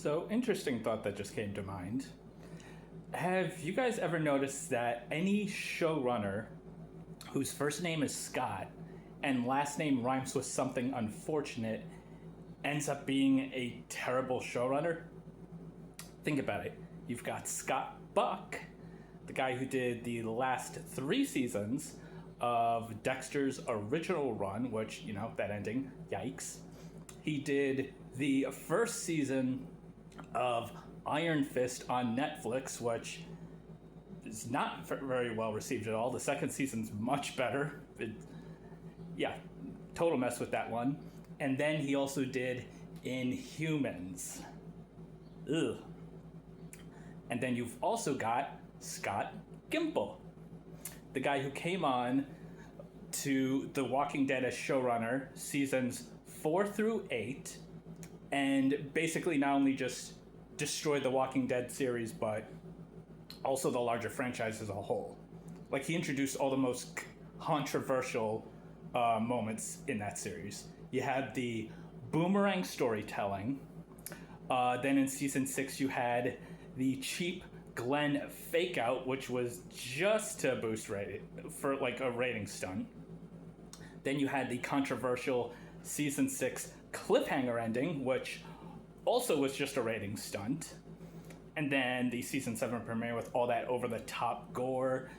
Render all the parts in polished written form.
So, interesting thought that just came to mind. Have you guys ever noticed that any showrunner whose first name is Scott and last name rhymes with something unfortunate ends up being a terrible showrunner? Think about it. You've got Scott Buck, the guy who did the last 3 seasons of Dexter's original run, which, that ending, yikes. He did the first season of Iron Fist on Netflix, which is not very well received at all. The second season's much better. Total mess with that one. And then he also did Inhumans. Ugh. And then you've also got Scott Gimple, the guy who came on to The Walking Dead as showrunner seasons 4 through 8, and basically not only just destroyed the Walking Dead series, but also the larger franchise as a whole. Like, he introduced all the most controversial moments in that series. You had the boomerang storytelling. Then in season 6, you had the cheap Glenn fake out, which was just to boost rating for like a rating stunt. Then you had the controversial season 6 cliffhanger ending, which also was just a rating stunt. And then the season 7 premiere with all that over the top gore.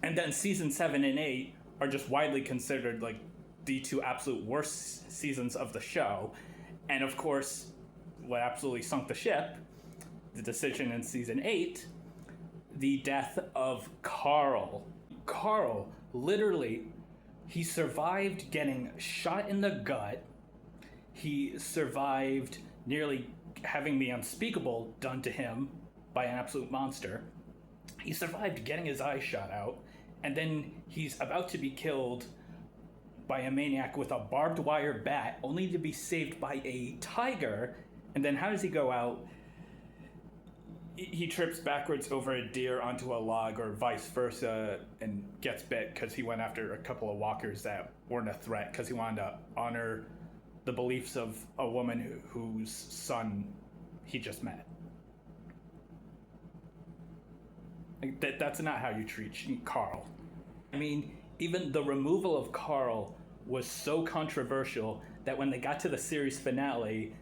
And then season 7 and 8 are just widely considered like the 2 absolute worst seasons of the show. And of course, what absolutely sunk the ship, the decision in season 8, the death of Carl. Carl, literally, he survived getting shot in the gut. He survived nearly having the unspeakable done to him by an absolute monster. He survived getting his eye shot out, and then he's about to be killed by a maniac with a barbed wire bat, only to be saved by a tiger. And then how does he go out? He trips backwards over a deer onto a log, or vice versa, and gets bit because he went after a couple of walkers that weren't a threat, because he wanted to honor the beliefs of a woman whose son he just met. Like, that's not how you treat Carl. I mean, even the removal of Carl was so controversial that when they got to the series finale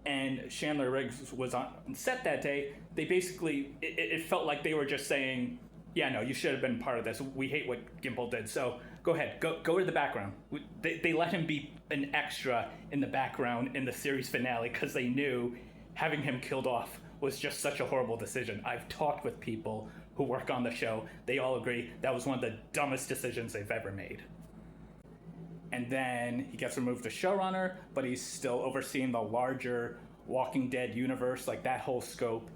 and Chandler Riggs was on set that day, they basically, it felt like they were just saying, yeah, no, you should have been part of this. We hate what Gimple did, so go ahead, go to the background. They let him be an extra in the background in the series finale because they knew having him killed off was just such a horrible decision. I've talked with people who work on the show. They all agree that was one of the dumbest decisions they've ever made. And then he gets removed to showrunner, but he's still overseeing the larger Walking Dead universe, like that whole scope.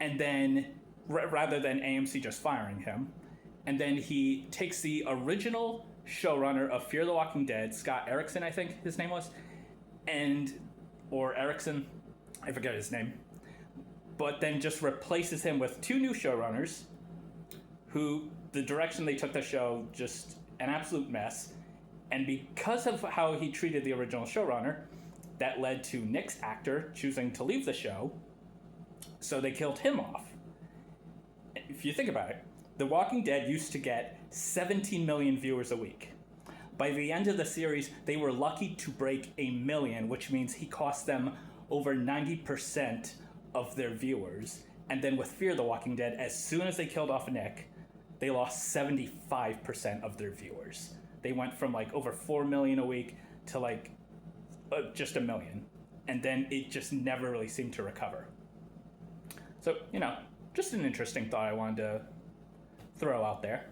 And then, rather than AMC just firing him, and then he takes the original showrunner of Fear the Walking Dead, Scott Erickson, I think his name was, or Erickson, I forget his name, but then just replaces him with 2 new showrunners who, the direction they took the show, just an absolute mess. And because of how he treated the original showrunner, that led to Nick's actor choosing to leave the show, so they killed him off. If you think about it, The Walking Dead used to get 17 million viewers a week. By the end of the series, they were lucky to break 1 million, which means he cost them over 90% of their viewers. And then with Fear the Walking Dead, as soon as they killed off Nick, they lost 75% of their viewers. They went from like over 4 million a week to like just 1 million. And then it just never really seemed to recover. So, just an interesting thought I wanted to throw out there.